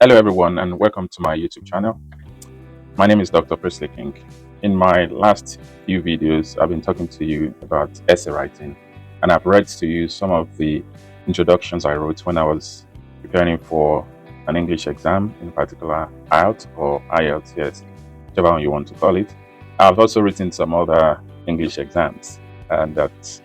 Hello everyone and welcome to my YouTube channel. My name is Dr. Presley King. In my last few videos, I've been talking to you about essay writing, and I've read to you some of the introductions I wrote when I was preparing for an English exam, in particular IELTS or IELTS, whichever one you want to call it. I've also written some other English exams, and that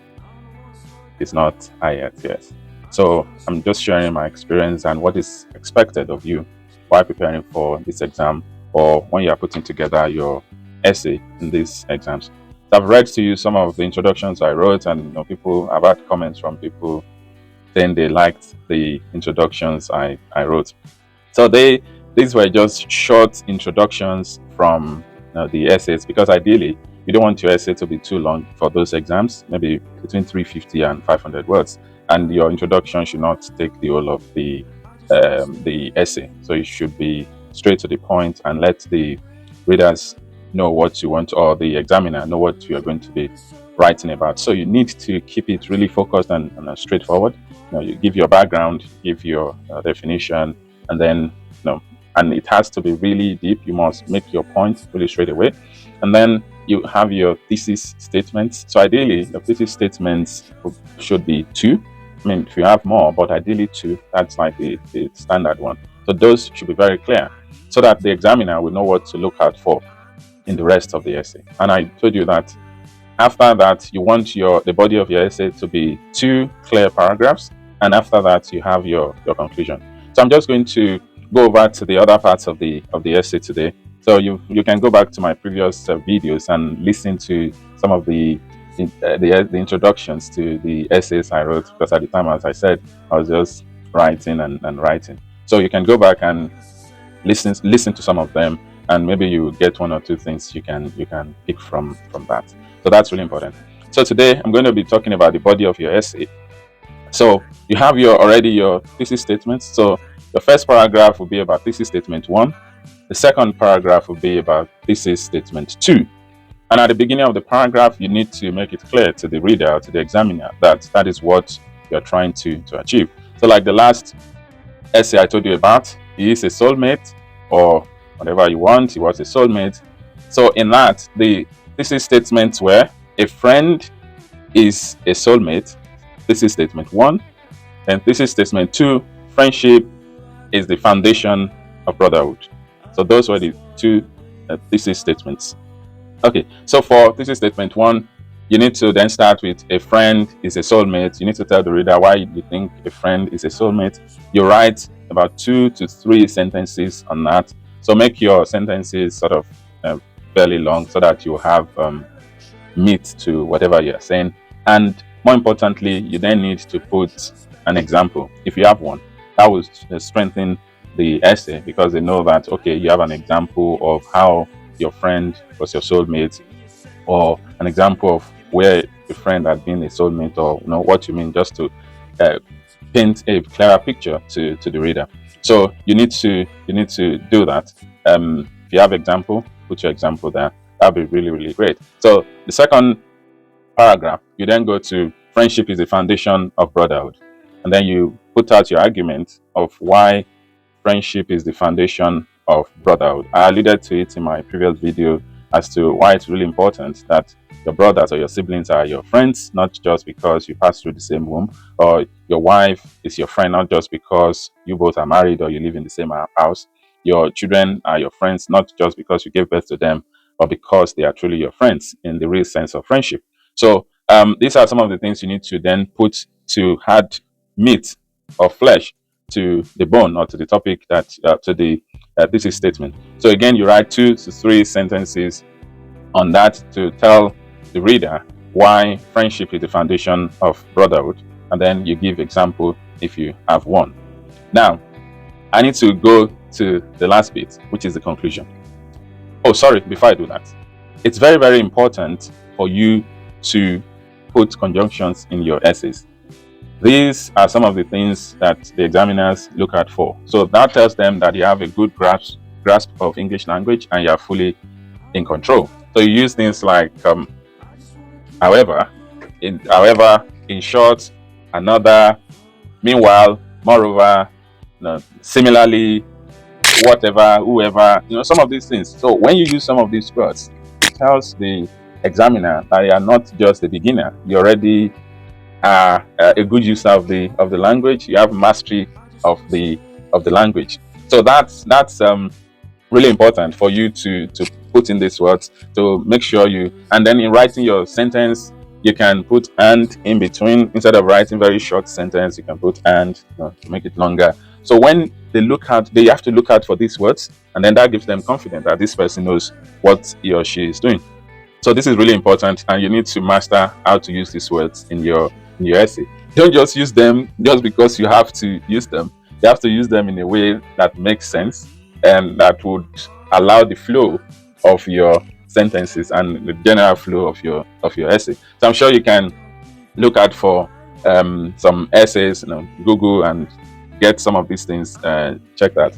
is not IELTS. So I'm just sharing my experience and what is expected of you while preparing for this exam or when you are putting together your essay in these exams. So I've read to you some of the introductions I wrote, and I've had comments from people saying they liked the introductions I wrote. So these were just short introductions from the essays, because ideally you don't want your essay to be too long for those exams, maybe between 350 and 500 words, and your introduction should not take the whole of the essay. So you should be straight to the point and let the readers know what you want, or the examiner know what you are going to be writing about. So you need to keep it really focused and straightforward. You give your background, give your definition, and then and it has to be really deep. You must make your point really straight away, and then you have your thesis statements. So ideally the thesis statements should be two. I mean, if you have more, but ideally two, that's like the standard one. So those should be very clear, so that the examiner will know what to look out for in the rest of the essay. And I told you that after that, you want the body of your essay to be two clear paragraphs, and after that you have your conclusion. So I'm just going to go over to the other parts of the essay today. So you can go back to my previous videos and listen to some of the introductions to the essays I wrote, because at the time, as I said, I was just writing and writing. So you can go back and listen to some of them, and maybe you get one or two things you can pick from that. So that's really important. So today I'm going to be talking about the body of your essay. So you have already your thesis statement. So the first paragraph will be about thesis statement 1. The second paragraph will be about thesis statement 2. And at the beginning of the paragraph, you need to make it clear to the reader, to the examiner, that that is what you're trying to achieve. So like the last essay I told you about, he is a soulmate, or whatever you want, he was a soulmate. So in that, the thesis statements were: a friend is a soulmate. This is statement 1. And this is statement 2: friendship is the foundation of brotherhood. So those were the two thesis statements. Okay, so for thesis statement 1, you need to then start with: a friend is a soulmate. You need to tell the reader why you think a friend is a soulmate. You write about 2 to 3 sentences on that. So make your sentences sort of fairly long, so that you have meat to whatever you're saying. And more importantly, you then need to put an example, if you have one. That will strengthen the essay, because they know that, okay, you have an example of how your friend was your soulmate, or an example of where your friend had been a soulmate, or what you mean, just to paint a clearer picture to the reader. So you need to do that. If you have example, put your example there. That'd be really, really great. So the second paragraph, you then go to: friendship is the foundation of brotherhood, and then you put out your argument of why friendship is the foundation of brotherhood. I alluded to it in my previous video as to why it's really important that your brothers or your siblings are your friends, not just because you pass through the same womb, or your wife is your friend, not just because you both are married or you live in the same house. Your children are your friends, not just because you gave birth to them, but because they are truly your friends in the real sense of friendship. So these are some of the things you need to then put to add meat or flesh to the bone, or to the topic, that to the thesis statement. So again, you write 2 to 3 sentences on that to tell the reader why friendship is the foundation of brotherhood, and then you give example if you have one. Now, I need to go to the last bit, which is the conclusion. Oh, sorry, before I do that, it's very, very important for you to put conjunctions in your essays. These are some of the things that the examiners look out for. So that tells them that you have a good grasp of English language and you are fully in control. So you use things like however, in short, another, meanwhile, moreover, similarly, whatever, whoever, some of these things. So when you use some of these words, it tells the examiner that you are not just a beginner. You already are a good user of the language. You have mastery of the language. So that's really important for you to put in these words, to make sure you, and then in writing your sentence, you can put and in between. Instead of writing very short sentence, you can put and, to make it longer. So when they have to look out for these words, and then that gives them confidence that this person knows what he or she is doing. So this is really important, and you need to master how to use these words in your essay. Don't just use them just because you have to use them. You have to use them in a way that makes sense and that would allow the flow of your sentences and the general flow of your essay. So I'm sure you can look out for some essays, Google, and get some of these things. Check that.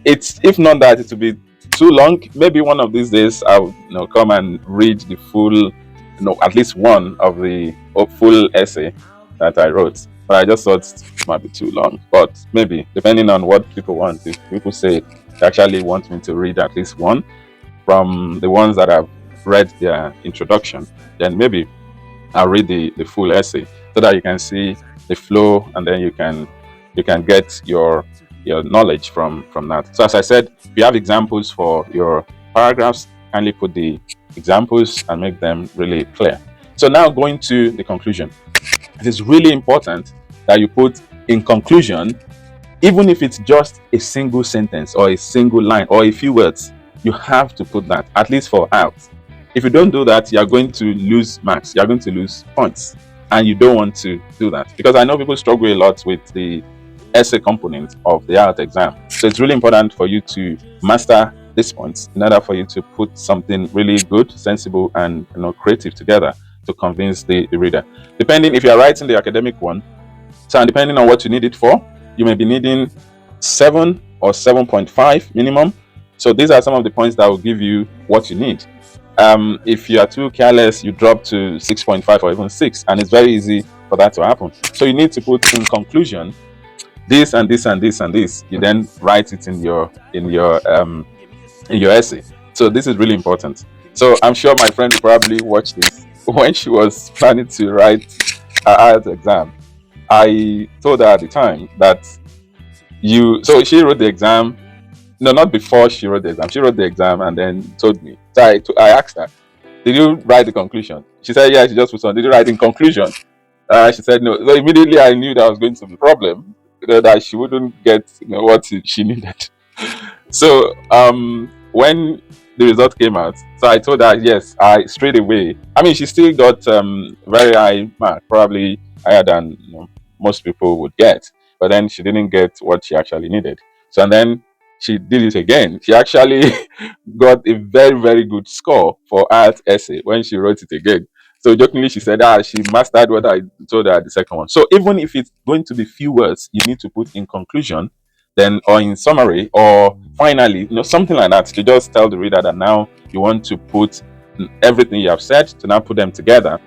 It's, if not that, it will be too long. Maybe one of these days I'll come and read the full, at least one of the full essay that I wrote. But I just thought it might be too long. But maybe, depending on what people want, if people say they actually want me to read at least one from the ones that I've read their introduction, then maybe I'll read the full essay so that you can see the flow, and then you can get your knowledge from that. So as I said, if you have examples for your paragraphs, kindly put the examples and make them really clear. So now going to the conclusion. It is really important that you put in conclusion, even if it's just a single sentence or a single line or a few words, you have to put that, at least for IELTS. If you don't do that, you're going to lose marks, you're going to lose points, and you don't want to do that, because I know people struggle a lot with the essay component of the IELTS exam. So it's really important for you to master these points in order for you to put something really good, sensible, and creative together to convince the reader. Depending if you are writing the academic one, so depending on what you need it for, you may be needing 7 or 7.5 minimum. So these are some of the points that will give you what you need. If you are too careless, you drop to 6.5 or even 6, and it's very easy for that to happen. So you need to put in conclusion this and this and this and this. You then write it in your essay. So this is really important. So I'm sure my friend probably watched this when she was planning to write her IELTS exam. I told her at the time that so she wrote the exam. No, not before she wrote the exam. She wrote the exam and then told me. So I asked her, did you write the conclusion? She said, yeah, she just put on. Did you write in conclusion? She said no. So immediately I knew that was going to be a problem, that she wouldn't get what she needed. So when the result came out, so I told her, yes, I straight away. I mean, she still got very high mark, probably higher than most people would get, but then she didn't get what she actually needed. So and then she did it again. She actually got a very, very good score for IELTS essay when she wrote it again. So jokingly, she said, she mastered what I told her at the second one. So even if it's going to be few words, you need to put in conclusion, then, or in summary, or finally, something like that, to just tell the reader that now you want to put everything you have said, to now put them together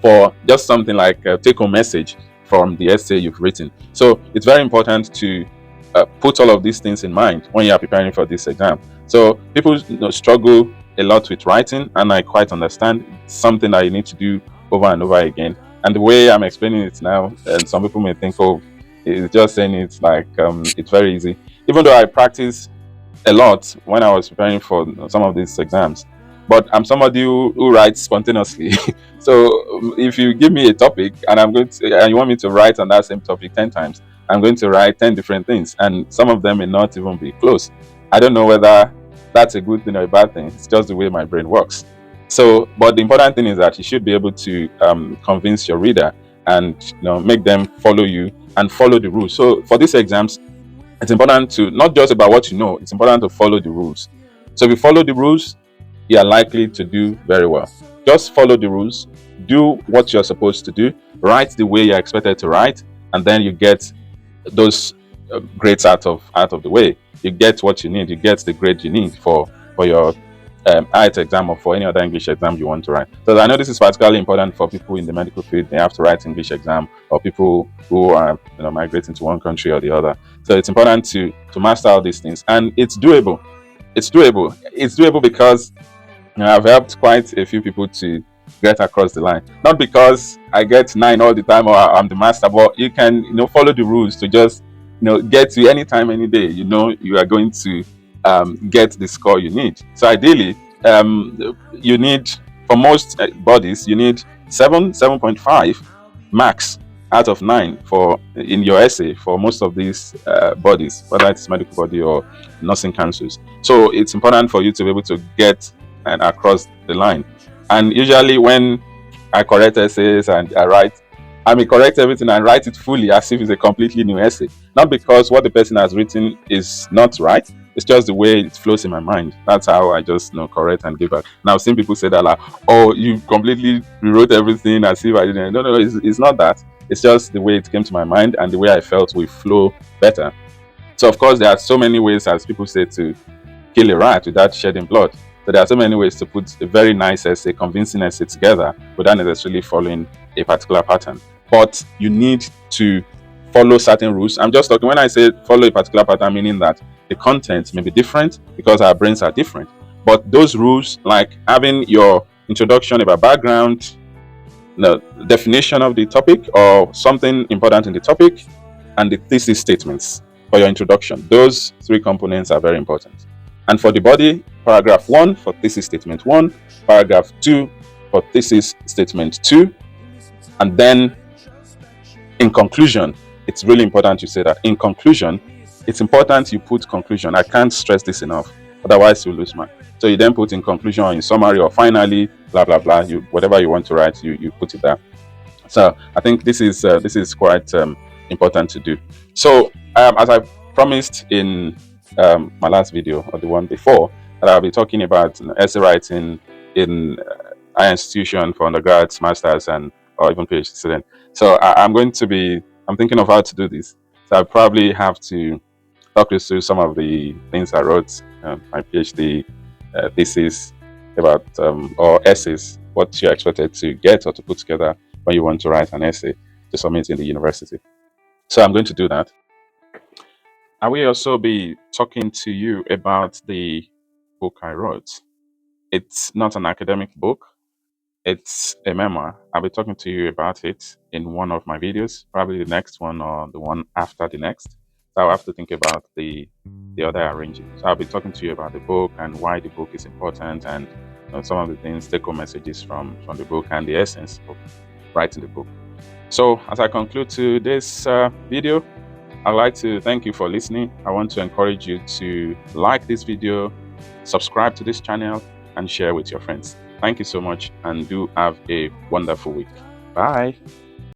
for just something like a take-home message from the essay you've written. So it's very important to put all of these things in mind when you are preparing for this exam. So people struggle a lot with writing, and I quite understand. It's something that you need to do over and over again. And the way I'm explaining it now, and some people may think, oh, it's just saying it's like it's very easy. Even though I practice a lot when I was preparing for some of these exams, but I'm somebody who writes spontaneously. So if you give me a topic and you want me to write on that same topic 10 times, I'm going to write 10 different things, and some of them may not even be close. I don't know whether that's a good thing or a bad thing. It's just the way my brain works. So, but the important thing is that you should be able to convince your reader and make them follow you and follow the rules. So for these exams, it's important to not just about what you know, it's important to follow the rules. So if you follow the rules, you are likely to do very well. Just follow the rules, do what you're supposed to do, write the way you're expected to write, and then you get those grades out of the way. You get what you need, you get the grade you need for your IELTS exam or for any other English exam you want to write. So I know this is particularly important for people in the medical field. They have to write English exam, or people who are migrating to one country or the other. So it's important to master all these things, and it's doable. It's doable. It's doable because I've helped quite a few people to get across the line. Not because I get 9 all the time or I'm the master, but you can follow the rules to just get to any time, any day. You are going to get the score you need. So ideally, you need, for most bodies, you need 7.5 max out of 9 in your essay for most of these bodies, whether it's medical body or nursing councils. So it's important for you to be able to get and across the line. And usually when I correct essays and I may correct everything and write it fully as if it's a completely new essay. Not because what the person has written is not right, it's just the way it flows in my mind. That's how I just correct and give back. Now I've seen people say that, like, oh, you completely rewrote everything as if I didn't. No, it's not that. It's just the way it came to my mind and the way I felt will flow better. So of course there are so many ways, as people say, to kill a rat without shedding blood. So there are so many ways to put a very nice essay, convincing essay together without necessarily following a particular pattern. But you need to follow certain rules. I'm just talking, when I say follow a particular pattern, meaning that the content may be different because our brains are different. But those rules, like having your introduction about background, the definition of the topic or something important in the topic, and the thesis statements for your introduction, those 3 components are very important. And for the body, paragraph 1 for thesis statement 1, paragraph 2 for thesis statement 2, and then in conclusion, it's really important you say that. In conclusion, it's important you put conclusion. I can't stress this enough, otherwise you lose mark. So you then put in conclusion or in summary or finally, blah blah blah. Whatever you want to write, you put it there. So I think this is quite important to do. So as I promised in my last video or the one before, that I'll be talking about essay writing in higher institution for undergrads, masters, and or even PhD student. So I'm thinking of how to do this. So I probably have to talk you through some of the things I wrote, my PhD thesis about, or essays, what you're expected to get or to put together when you want to write an essay to submit in the university. So I'm going to do that. I will also be talking to you about the book I wrote. It's not an academic book. It's a memoir. I'll be talking to you about it in one of my videos, probably the next one or the one after the next. So I'll have to think about the other arranging. So I'll be talking to you about the book and why the book is important, and some of the things, take-home messages from the book and the essence of writing the book. So as I conclude today's video, I'd like to thank you for listening. I want to encourage you to like this video, subscribe to this channel, and share with your friends. Thank you so much, and do have a wonderful week. Bye.